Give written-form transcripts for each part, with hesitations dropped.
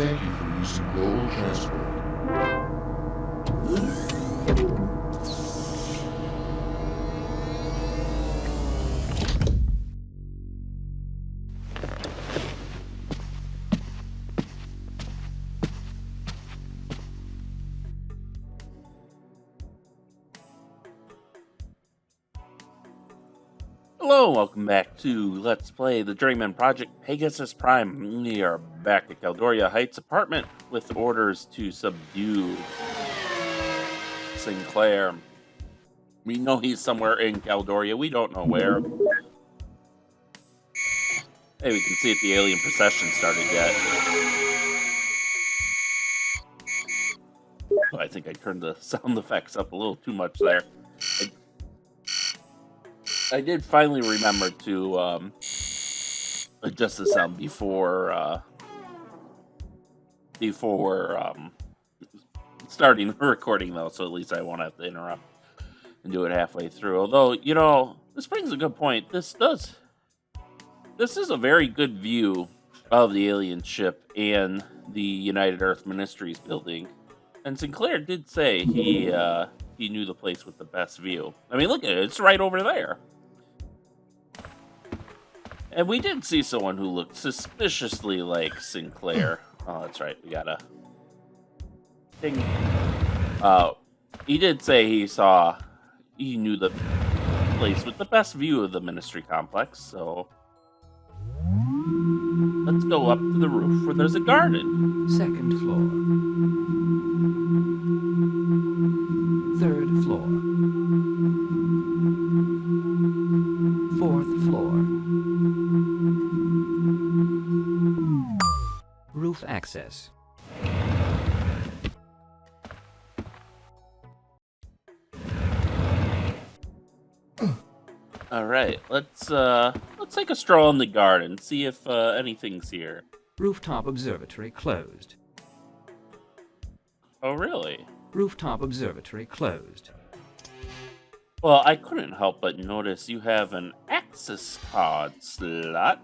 Thank you for using global transport. Hello, welcome back to Let's Play the Journeyman Project Pegasus Prime. We are back at Caldoria Heights apartment with orders to subdue Sinclair. We know he's somewhere in Caldoria. We don't know where. Hey, we can see if the alien procession started yet. Oh, I think I turned the sound effects up a little too much there. I did finally remember to adjust the sound before starting the recording, though, so at least I won't have to interrupt and do it halfway through. Although, you know, this brings a good point. This is a very good view of the alien ship and the United Earth Ministries building. And Sinclair did say he knew the place with the best view. I mean, look at it. It's right over there. And we did see someone who looked suspiciously like Sinclair. Oh, that's right. We got a thing. He did say he knew the place with the best view of the Ministry complex. So let's go up to the roof where there's a garden. Second floor. Third floor. Fourth floor. Roof access. All right, let's take a stroll in the garden, see if anything's here. Rooftop observatory closed. Oh, really? Rooftop observatory closed. Well, I couldn't help but notice you have an access card slot.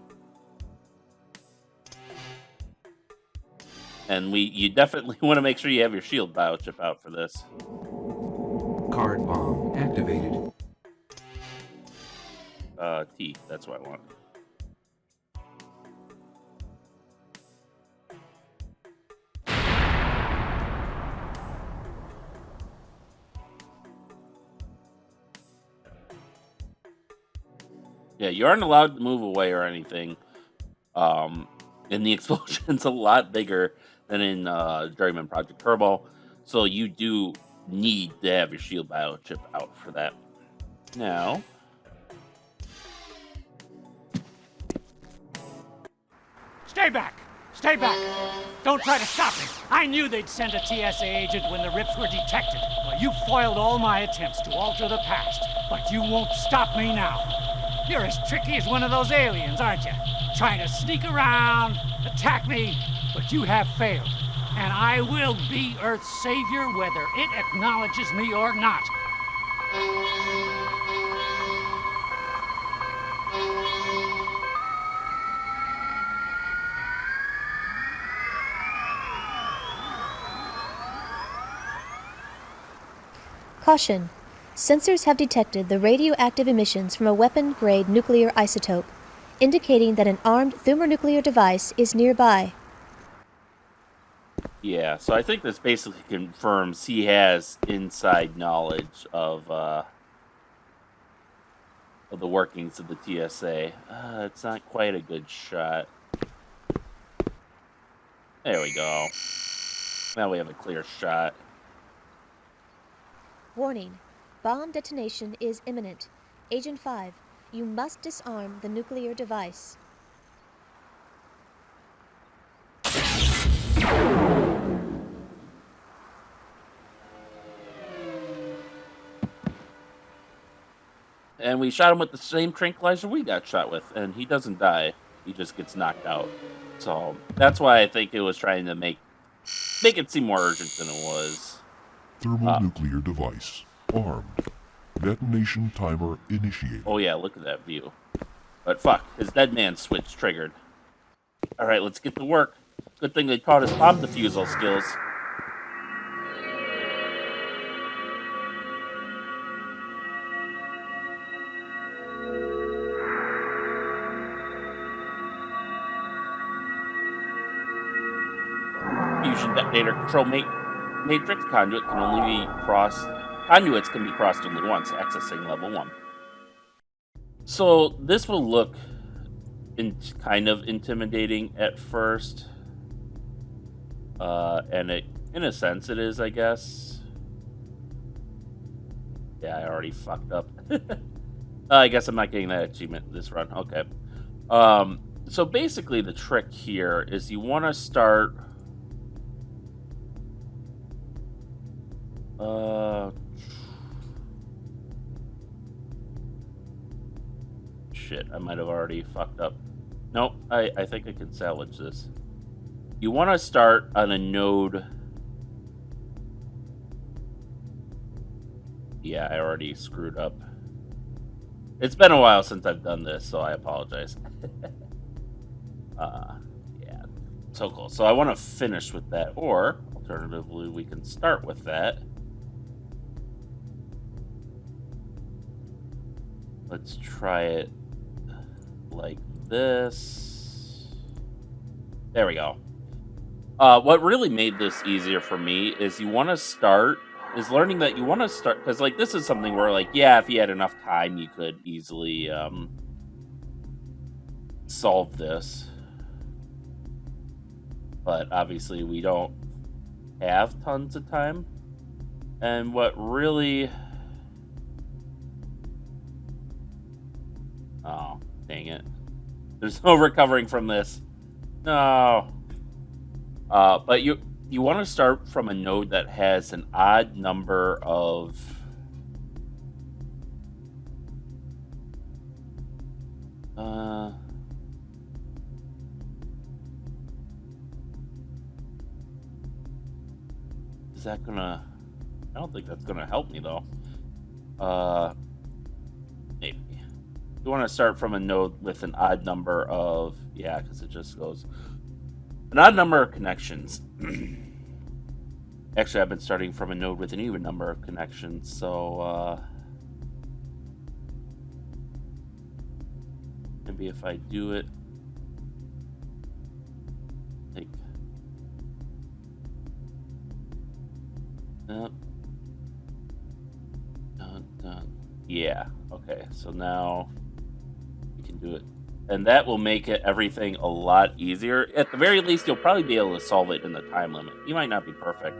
And you definitely want to make sure you have your shield biochip out for this. Card bomb activated. T, that's what I want. Yeah, you aren't allowed to move away or anything. And the explosion's a lot bigger than in Journeyman Project Turbo, so you do need to have your shield biochip out for that. Now, stay back! Stay back! Don't try to stop me! I knew they'd send a TSA agent when the rips were detected. Well, you foiled all my attempts to alter the past, but you won't stop me now. You're as tricky as one of those aliens, aren't you? Trying to sneak around, attack me, but you have failed. And I will be Earth's savior whether it acknowledges me or not. Caution. Sensors have detected the radioactive emissions from a weapon-grade nuclear isotope, indicating that an armed thermonuclear device is nearby. yeah, so I think this basically confirms he has inside knowledge of the workings of the TSA. It's not quite a good shot. There we go. Now we have a clear shot. Warning. Bomb detonation is imminent. Agent 5, you must disarm the nuclear device. And we shot him with the same tranquilizer we got shot with, and he doesn't die. He just gets knocked out. So that's why I think it was trying to make it seem more urgent than it was. Thermonuclear device. Armed. Detonation timer initiated. Oh yeah, look at that view. But fuck, his dead man switch triggered. Alright, let's get to work. Good thing they taught us bomb defusal skills. Fusion detonator control matrix conduit can only be crossed. Conduits can be crossed only once, accessing level 1. So this will look kind of intimidating at first, and in a sense, it is, I guess. Yeah, I already fucked up. I guess I'm not getting that achievement this run. Okay. So basically, the trick here is you want to start. Shit, I might have already fucked up. Nope, I think I can salvage this. You want to start on a node. Yeah, I already screwed up. It's been a while since I've done this, so I apologize. Yeah, so cool. So I want to finish with that, or alternatively, we can start with that. Let's try it like this. There we go. What really made this easier for me is learning that you want to start, because like this is something where like, yeah, if you had enough time you could easily solve this, but obviously we don't have tons of time. And what really, oh dang it, there's no recovering from this. No. But you want to start from a node that has an odd number of is that gonna, I don't think that's gonna help me though. Maybe. You want to start from a node with an odd number of, yeah, because it just goes an odd number of connections. Actually, I've been starting from a node with an even number of connections, so maybe if I do it like yeah, okay, so now we can do it. And that will make everything a lot easier. At the very least, you'll probably be able to solve it in the time limit. You might not be perfect.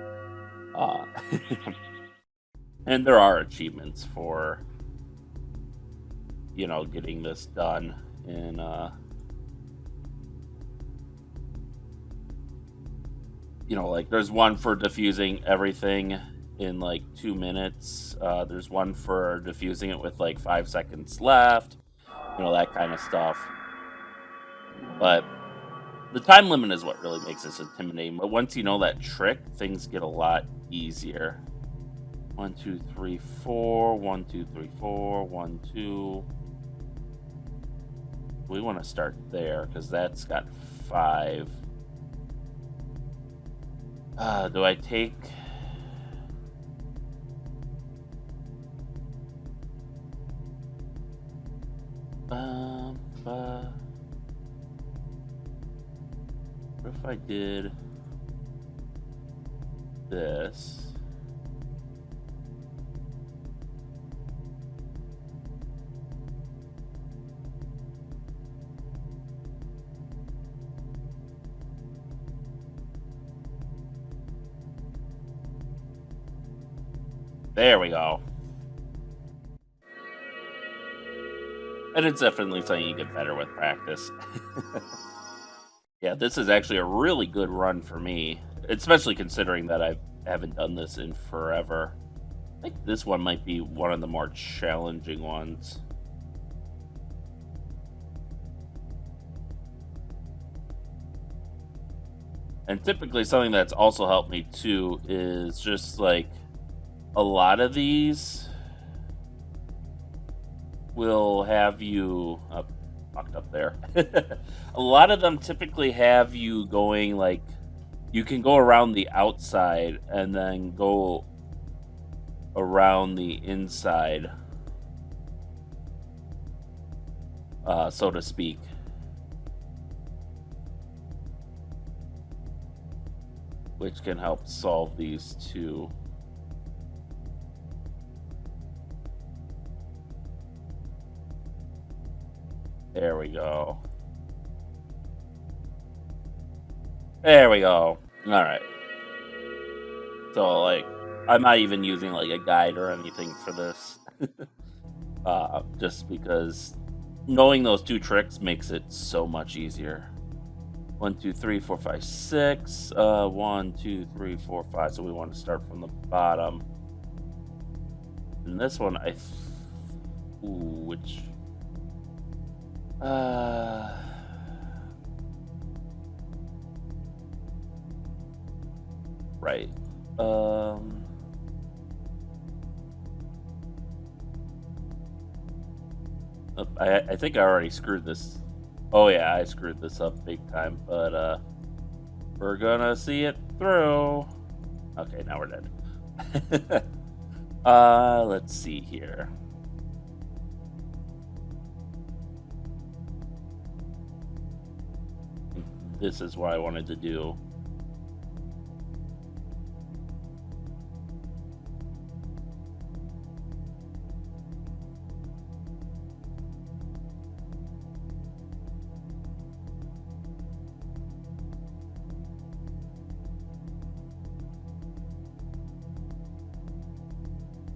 And there are achievements for, getting this done in, like there's one for diffusing everything in like 2 minutes. There's one for diffusing it with like 5 seconds left. That kind of stuff. But the time limit is what really makes this intimidating. But once you know that trick, things get a lot easier. 1, 2, 3, 4. 1, 2, 3, 4. 1, 2. We want to start there because that's got 5. Do I take? What if I did this? There we go. And it's definitely something you get better with practice. Yeah, this is actually a really good run for me, especially considering that I haven't done this in forever. I think this one might be one of the more challenging ones. And typically something that's also helped me too is just like a lot of these will have you fucked up there. A lot of them typically have you going like you can go around the outside and then go around the inside, so to speak. Which can help solve these two. There we go. There we go. Alright. So, like, I'm not even using, like, a guide or anything for this. Just because knowing those two tricks makes it so much easier. 1, 2, 3, 4, 5, 6. 1, 2, 3, 4, 5. So we want to start from the bottom. And this one, which... Right. I think I already screwed this. Oh yeah, I screwed this up big time, but we're gonna see it through. Okay, now we're dead. Let's see here. This is what I wanted to do.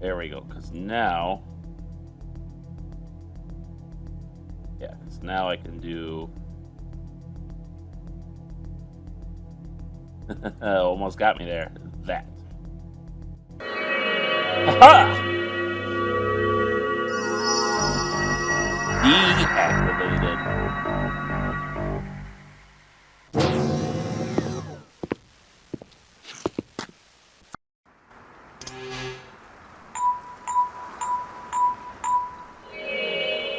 There we go, because now... Yeah, because now I can do... Almost got me there. That. Aha! Deactivated.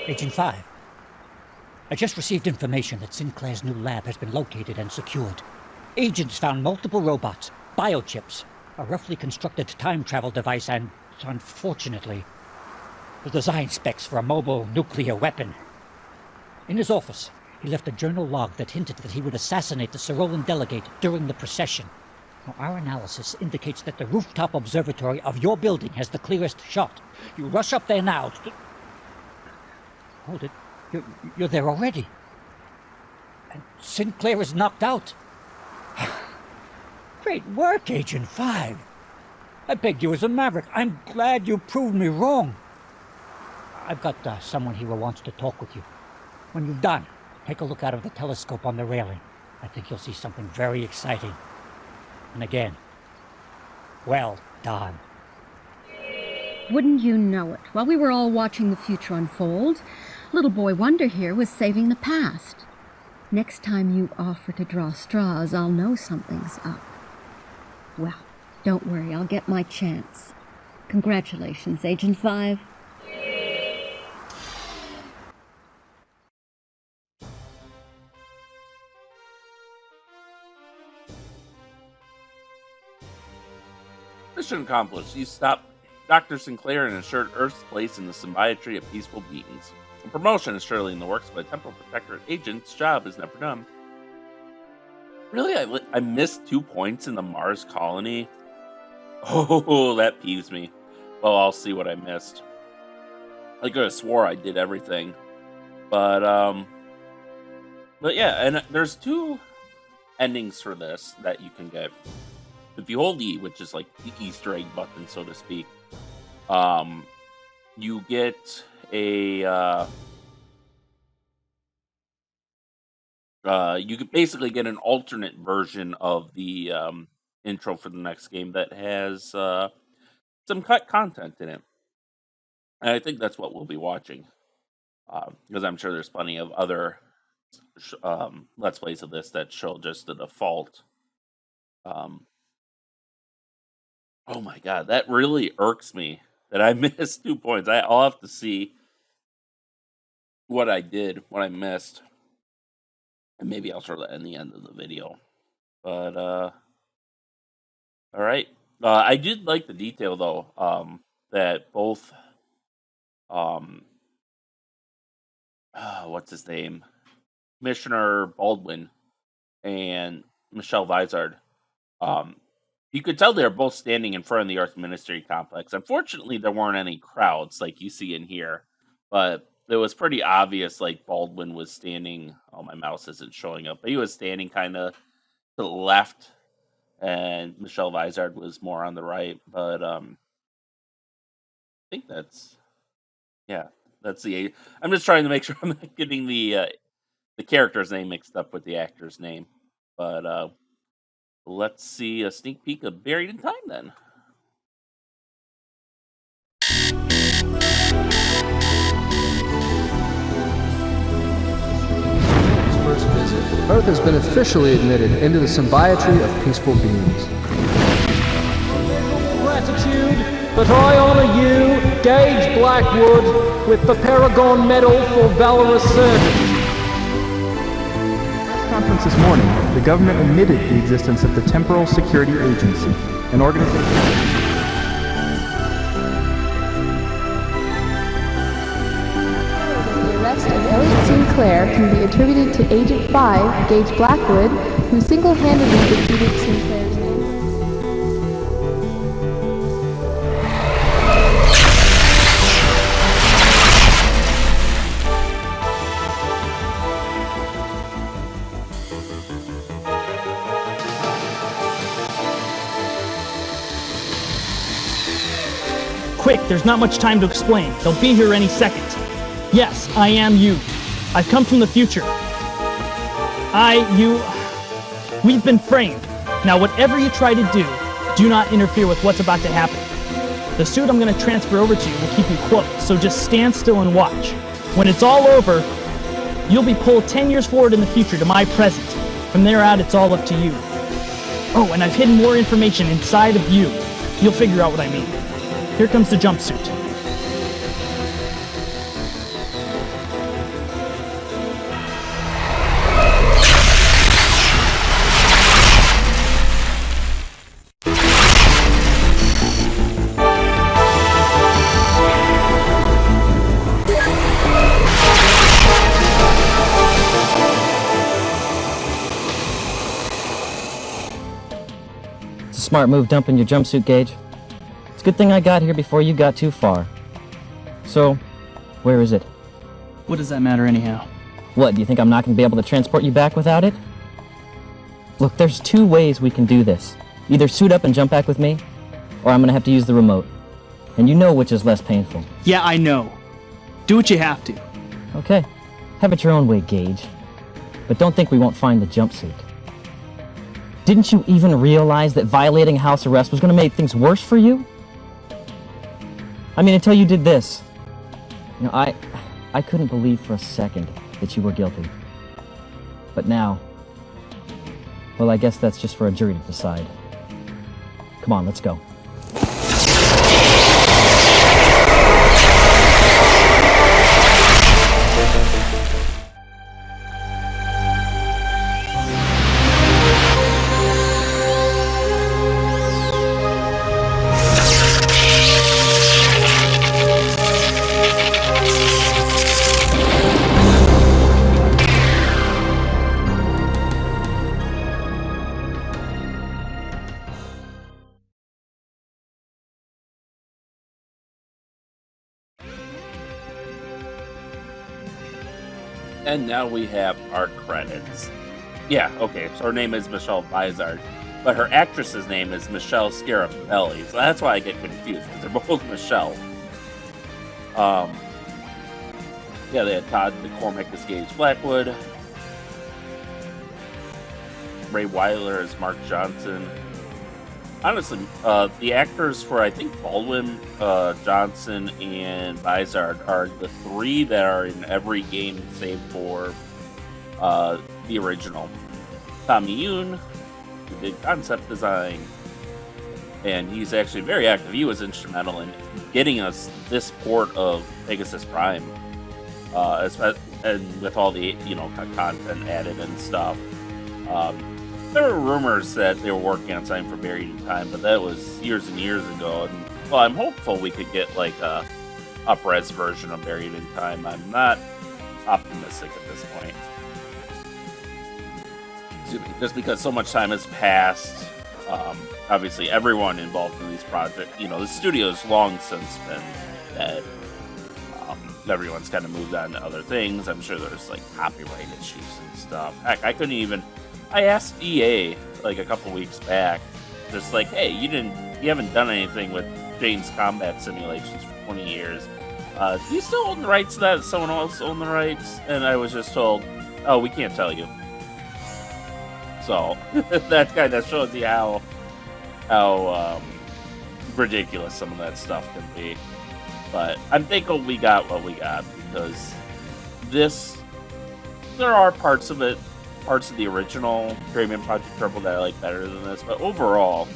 Agent 5. I just received information that Sinclair's new lab has been located and secured. Agents found multiple robots, biochips, a roughly constructed time travel device, and, unfortunately, the design specs for a mobile nuclear weapon. In his office, he left a journal log that hinted that he would assassinate the Cyrollan delegate during the procession. Now, our analysis indicates that the rooftop observatory of your building has the clearest shot. You rush up there now. Hold it. You're there already. And Sinclair is knocked out. Great work, Agent 5. I pegged you as a maverick. I'm glad you proved me wrong. I've got someone here who wants to talk with you. When you've done, take a look out of the telescope on the railing. I think you'll see something very exciting. And again, well done. Wouldn't you know it? While we were all watching the future unfold, little boy Wonder here was saving the past. Next time you offer to draw straws, I'll know something's up. Well, don't worry, I'll get my chance. Congratulations, Agent 5. Mission accomplished. You stopped Dr. Sinclair and ensured Earth's place in the symbiometry of peaceful beings. A promotion is surely in the works, but a temporal protectorate agent's job is never done. Really, I missed 2 points in the Mars colony? Oh, that peeves me. Well, I'll see what I missed. I could have swore I did everything. But yeah, and there's 2 endings for this that you can get. If you hold E, which is like the Easter egg button, so to speak, you get a you could basically get an alternate version of the intro for the next game that has some cut content in it, and I think that's what we'll be watching, because I'm sure there's plenty of other Let's Plays of this that show just the default. Oh my god, that really irks me that I missed 2 points. I'll have to see what I did, what I missed, and maybe I'll show that in the end of the video. But all right, I did like the detail though, that both what's his name, Commissioner Baldwin and Michelle Vizard, you could tell they're both standing in front of the Earth Ministry complex. Unfortunately, there weren't any crowds like you see in here, but it was pretty obvious. Like Baldwin was standing. Oh, my mouse isn't showing up, but he was standing kind of to the left, and Michelle Vizard was more on the right. But I think that's the. I'm just trying to make sure I'm not getting the character's name mixed up with the actor's name. But let's see a sneak peek of Buried in Time then. First visit, Earth has been officially admitted into the symbiotry of peaceful beings. Gratitude that I honor you, Gage Blackwood, with the Paragon Medal for valorous service. Conference this morning, the government admitted the existence of the Temporal Security Agency, an organization. The arrest of Elliot Sinclair can be attributed to Agent 5, Gage Blackwood, who single-handedly defeated Sinclair's name. Quick, there's not much time to explain. They'll be here any second. Yes, I am you. I've come from the future. We've been framed. Now, whatever you try to do not interfere with what's about to happen. The suit I'm going to transfer over to you will keep you close, so just stand still and watch. When it's all over, you'll be pulled 10 years forward in the future to my present. From there out, it's all up to you. Oh, and I've hidden more information inside of you. You'll figure out what I mean. Here comes the jumpsuit. It's a smart move dumping your jumpsuit, Gage. Good thing I got here before you got too far. So, where is it? What does that matter anyhow? What, do you think I'm not going to be able to transport you back without it? Look, there's two ways we can do this. Either suit up and jump back with me, or I'm going to have to use the remote. And you know which is less painful. Yeah, I know. Do what you have to. Okay. Have it your own way, Gage. But don't think we won't find the jumpsuit. Didn't you even realize that violating house arrest was going to make things worse for you? I mean, until you did this. You know, I couldn't believe for a second that you were guilty. But now, well, I guess that's just for a jury to decide. Come on, let's go. And now we have our credits. Yeah, okay, so her name is Michelle Vizard, but her actress's name is Michelle Scarabelli, so that's why I get confused, because they're both Michelle. Yeah, they had Todd McCormick as Gage Blackwood, Ray Weiler as Mark Johnson. Honestly, the actors for, I think, Baldwin, Johnson, and Vizard are the three that are in every game save for the original. Tommy Yoon, who did concept design, and he's actually very active. He was instrumental in getting us this port of Pegasus Prime. and with all the content added and stuff. There were rumors that they were working on something for Buried in Time, but that was years and years ago. And well, I'm hopeful we could get like a up-res version of Buried in Time. I'm not optimistic at this point, just because so much time has passed. Obviously, everyone involved in these projects, the studio's long since been dead. Everyone's kind of moved on to other things. I'm sure there's like copyright issues and stuff. Heck, I asked EA like a couple weeks back, just like, hey, you haven't done anything with Jane's combat simulations for 20 years. Do you still own the rights to that? Does someone else own the rights? And I was just told, oh, we can't tell you. So that kind of shows you how ridiculous some of that stuff can be. But I'm thankful we got what we got, because there are parts of the original Journeyman Project Turbo that I like better than this, but overall,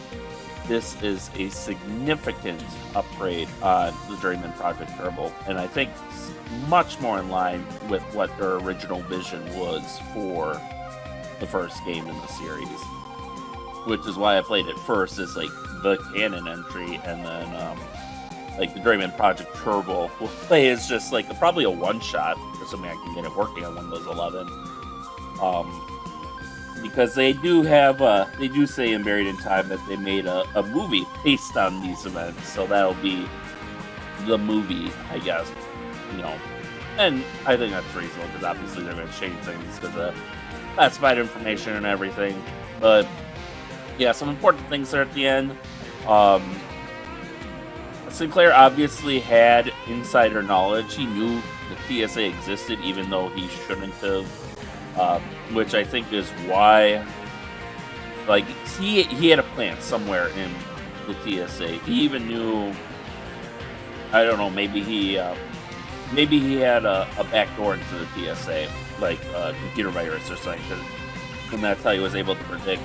this is a significant upgrade on the Journeyman Project Turbo, and I think much more in line with what their original vision was for the first game in the series, which is why I played it first as like the canon entry, and then like the Journeyman Project Turbo will play as just like probably a one-shot, assuming I can get it working on Windows 11. Because they do say in Buried in Time that they made a movie based on these events, so that'll be the movie, I guess, and I think that's reasonable, because obviously they're going to change things because of classified information and everything, but yeah, some important things there at the end. Sinclair obviously had insider knowledge. He knew the TSA existed, even though he shouldn't have, which I think is why, like, he had a plant somewhere in the TSA. He even knew, I don't know, maybe he had a back door into the TSA, like a computer virus or something, and that's how he was able to predict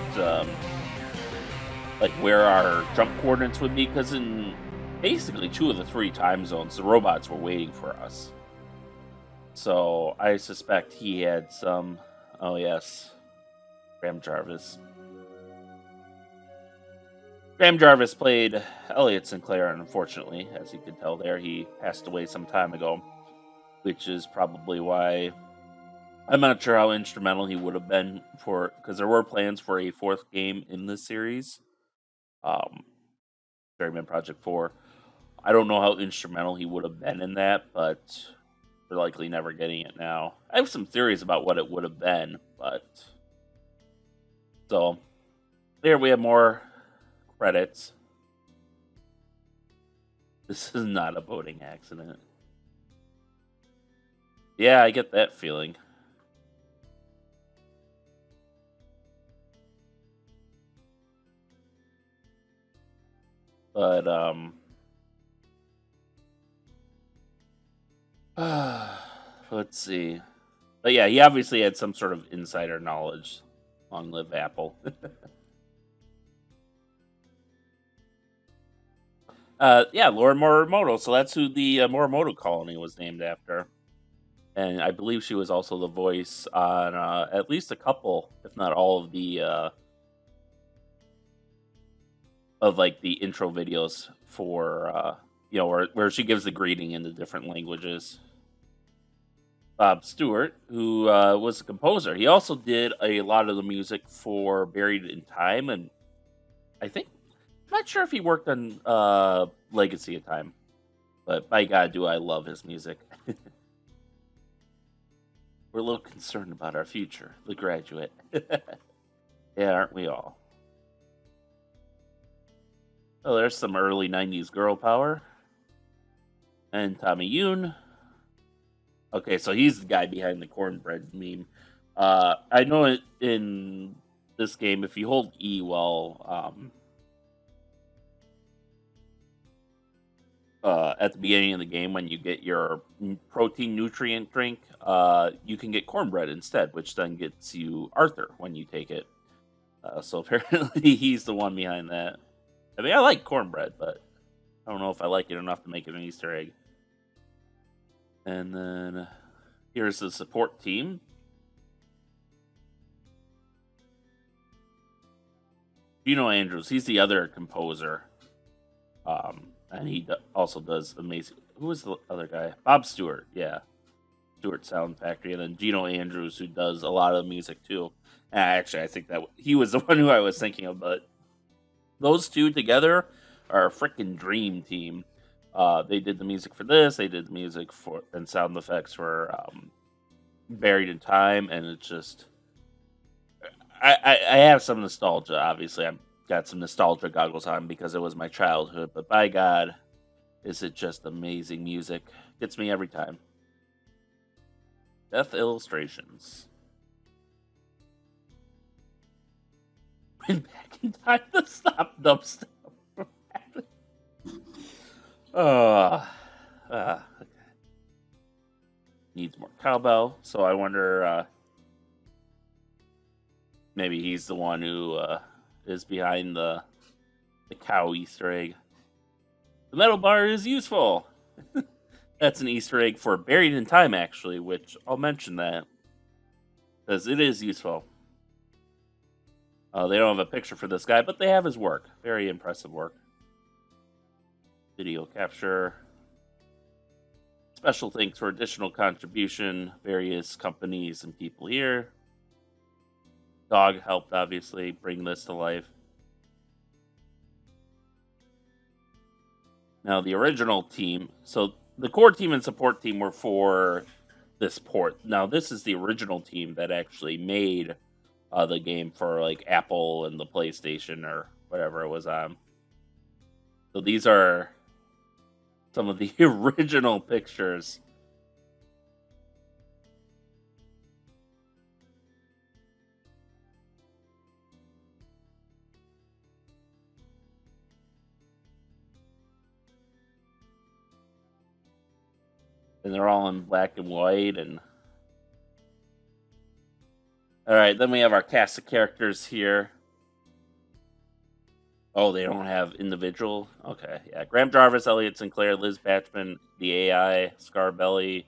like where our jump coordinates would be, because in basically 2 of the 3 time zones, the robots were waiting for us. So I suspect he had some. Oh yes, Graham Jarvis. Graham Jarvis played Elliot Sinclair, and unfortunately, as you can tell there, he passed away some time ago, which is probably why I'm not sure how instrumental he would have been because there were plans for a 4th game in this series, Journeyman Project 4. I don't know how instrumental he would have been in that, but we're likely never getting it now. I have some theories about what it would have been, but so there we have more credits. This is not a boating accident. Yeah, I get that feeling. But let's see. But yeah, he obviously had some sort of insider knowledge. Long live Apple. Yeah, Laura Morimoto. So that's who the Morimoto colony was named after. And I believe she was also the voice on at least a couple, if not all, of the intro videos for where she gives the greeting in the different languages. Bob Stewart, who was a composer, he also did a lot of the music for Buried in Time, and I'm not sure if he worked on Legacy of Time, but by God, do I love his music. We're a little concerned about our future, The Graduate. Yeah, aren't we all? Oh, there's some early 90s girl power. And Tommy Yoon. Okay, so he's the guy behind the cornbread meme. I know in this game, if you hold E while at the beginning of the game, when you get your protein nutrient drink, you can get cornbread instead, which then gets you Arthur when you take it. So apparently he's the one behind that. I mean, I like cornbread, but I don't know if I like it enough to make it an Easter egg. And then Here's the support team. Gino Andrews, he's the other composer. And he also does amazing. Who was the other guy? Bob Stewart, yeah. Stewart Sound Factory. And then Gino Andrews, who does a lot of music too. Actually, I think that he was the one who I was thinking of, but those two together are a freaking dream team. They did the music for this, they did the music for and sound effects for Buried in Time, and it's just I have some nostalgia. Obviously, I've got some nostalgia goggles on because it was my childhood. But by God, is it just amazing music? Gets me every time. Death Illustrations. Went back in time to stop dubstep. Okay. Needs more cowbell, so I wonder. Maybe he's the one who is behind the cow Easter egg. The metal bar is useful. That's an Easter egg for Buried in Time, actually, which I'll mention that because it is useful. They don't have a picture for this guy, but they have his work. Very impressive work. Video capture. Special thanks for additional contribution. Various companies and people here. Dog helped, obviously, bring this to life. Now, the original team, so the core team and support team were for this port. Now, this is the original team that actually made the game for, like, Apple and the PlayStation or whatever it was on. So these are some of the original pictures. And they're all in black and white. And all right, then we have our cast of characters here. Oh, they don't have individual? Okay, yeah. Graham Jarvis, Elliot Sinclair, Liz Batchman, the AI, Scarbelly,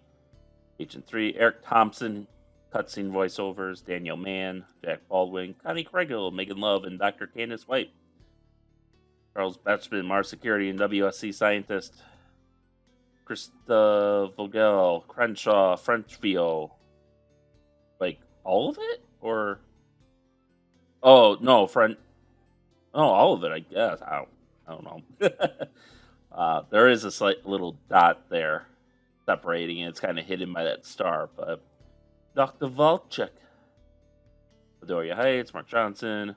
Agent 3, Eric Thompson, cutscene voiceovers, Daniel Mann, Jack Baldwin, Connie Kregel, Megan Love, and Dr. Candace White. Charles Batchman, Mars Security and WSC scientist. Krista Vogel, Crenshaw, Frenchville. Like, all of it? Or... Oh, no, Oh, all of it, I guess. I don't know. There is a slight little dot there separating it. It's kind of hidden by that star, but Dr. Volchek, Caldoria Heights, Mark Johnson,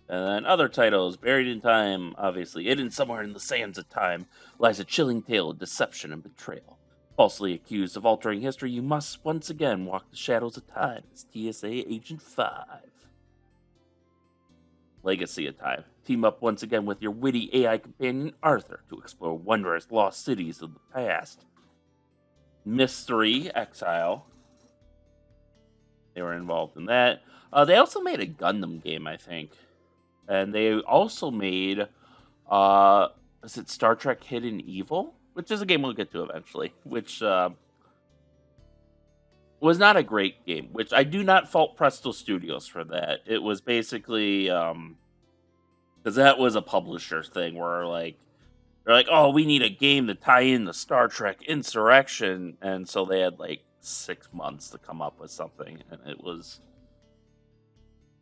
and then other titles. Buried in Time, obviously. Hidden somewhere in the sands of time lies a chilling tale of deception and betrayal. Falsely accused of altering history, you must once again walk the shadows of time as TSA Agent 5. Legacy of Time. Team up once again with your witty AI companion Arthur to explore wondrous lost cities of the past. Mystery Exile. They were involved in that. They also made a Gundam game, I think. And they also made, is it Star Trek Hidden Evil? Which is a game we'll get to eventually. Which was not a great game. Which I do not fault Presto Studios for that. It was basically, because that was a publisher thing where like, they're like, oh, we need a game to tie in the Star Trek Insurrection. And so they had like 6 months to come up with something. And it was,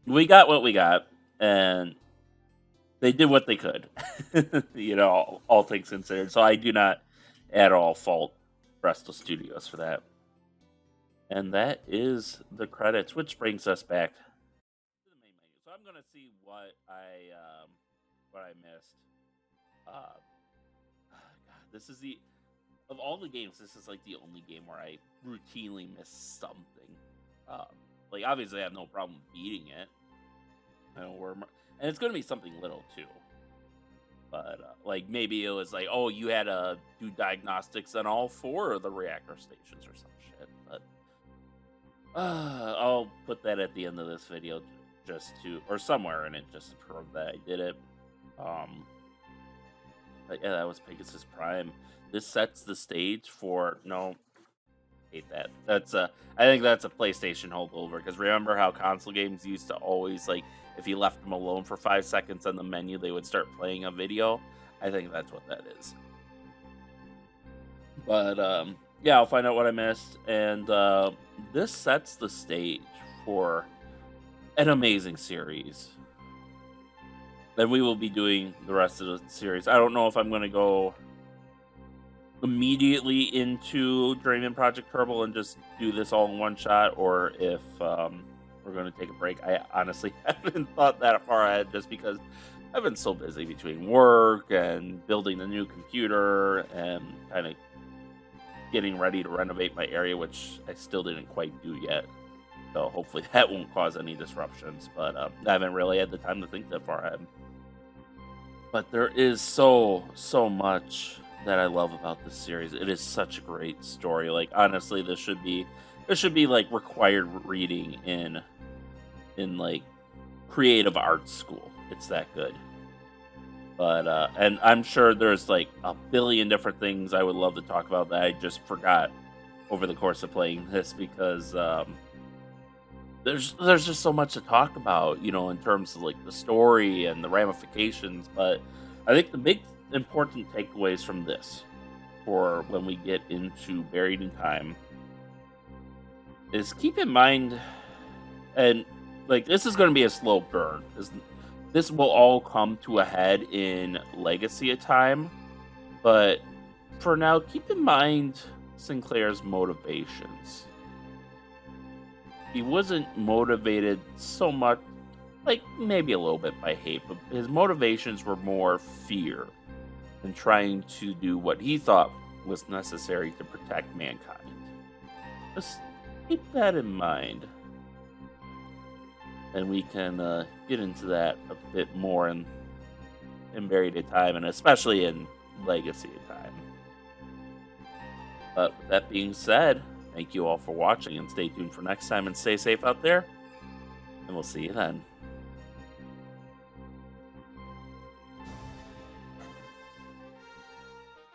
we got what we got. And they did what they could, you know, all things considered. So I do not at all fault Presto Studios for that. And that is the credits, which brings us back to the main menu. So I'm gonna see what I missed. God, this is of all the games, this is like the only game where I routinely miss something. Like obviously I have no problem beating it. And it's going to be something little, too. But, like, maybe it was like, oh, you had to do diagnostics on all 4 of the reactor stations or some shit. But I'll put that at the end of this video just to, or somewhere in it, just to prove that I did it. But yeah, that was Pegasus Prime. This sets the stage for no. Hate that. I think that's a PlayStation holdover because remember how console games used to always like if you left them alone for 5 seconds on the menu, they would start playing a video. I think that's what that is. But yeah, I'll find out what I missed, and this sets the stage for an amazing series. And we will be doing the rest of the series. I don't know if I'm going to go immediately into Journeyman Project Kerbal and just do this all in one shot, or if we're going to take a break. I honestly haven't thought that far ahead just because I've been so busy between work and building a new computer and kind of getting ready to renovate my area, which I still didn't quite do yet. So hopefully that won't cause any disruptions, but I haven't really had the time to think that far ahead. But there is so much that I love about this series. It is such a great story. Like honestly, this should be like required reading in like creative arts school. It's that good. But and I'm sure there's like a billion different things I would love to talk about that I just forgot over the course of playing this because there's just so much to talk about, you know, in terms of like the story and the ramifications. But I think the big important takeaways from this for when we get into Buried in Time is keep in mind, and like this is going to be a slow burn. This will all come to a head in Legacy of Time, but for now, keep in mind Sinclair's motivations. He wasn't motivated so much, like maybe a little bit by hate, but his motivations were more fear and trying to do what he thought was necessary to protect mankind. Just keep that in mind. And we can get into that a bit more in Buried in Time, and especially in Legacy of Time. But with that being said, thank you all for watching, and stay tuned for next time, and stay safe out there, and we'll see you then.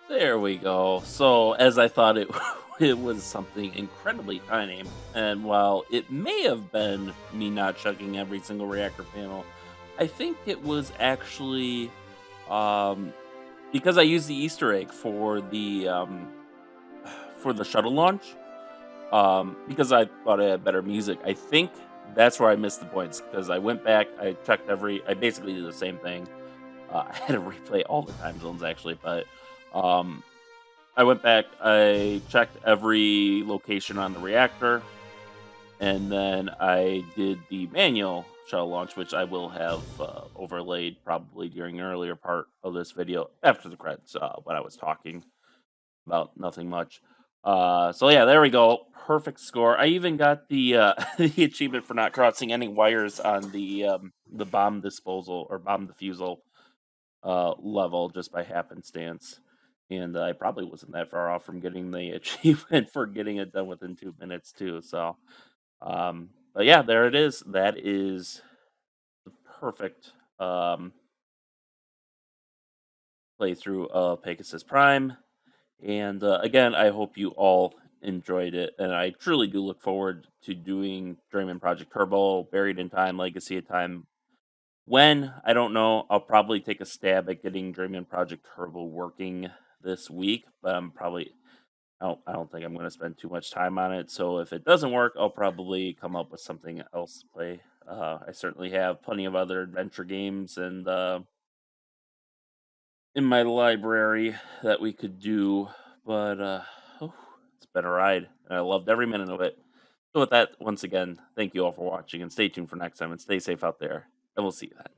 There we go. So, as I thought it was something incredibly tiny, and while it may have been me not chugging every single reactor panel, I think it was actually because I used the Easter egg for the shuttle launch. Because I thought I had better music. I think that's where I missed the points because I went back, I checked I basically did the same thing. I had to replay all the time zones actually, but I went back, I checked every location on the reactor, and then I did the manual shuttle launch, which I will have overlaid probably during an earlier part of this video after the credits when I was talking about nothing much. So yeah, there we go. Perfect score. I even got the the achievement for not crossing any wires on the bomb disposal or bomb defusal level just by happenstance. And I probably wasn't that far off from getting the achievement for getting it done within 2 minutes too. So, but yeah, there it is. That is the perfect playthrough of Pegasus Prime. And again, I hope you all enjoyed it, and I truly do look forward to doing Journeyman Project Kerbal, Buried in Time, Legacy of Time. When, I don't know. I'll probably take a stab at getting Journeyman Project Kerbal working this week, but I don't think I'm going to spend too much time on it. So if it doesn't work, I'll probably come up with something else to play. I certainly have plenty of other adventure games and in my library that we could do, but it's been a ride, and I loved every minute of it. So with that, once again, thank you all for watching, and stay tuned for next time, and stay safe out there, and we'll see you then.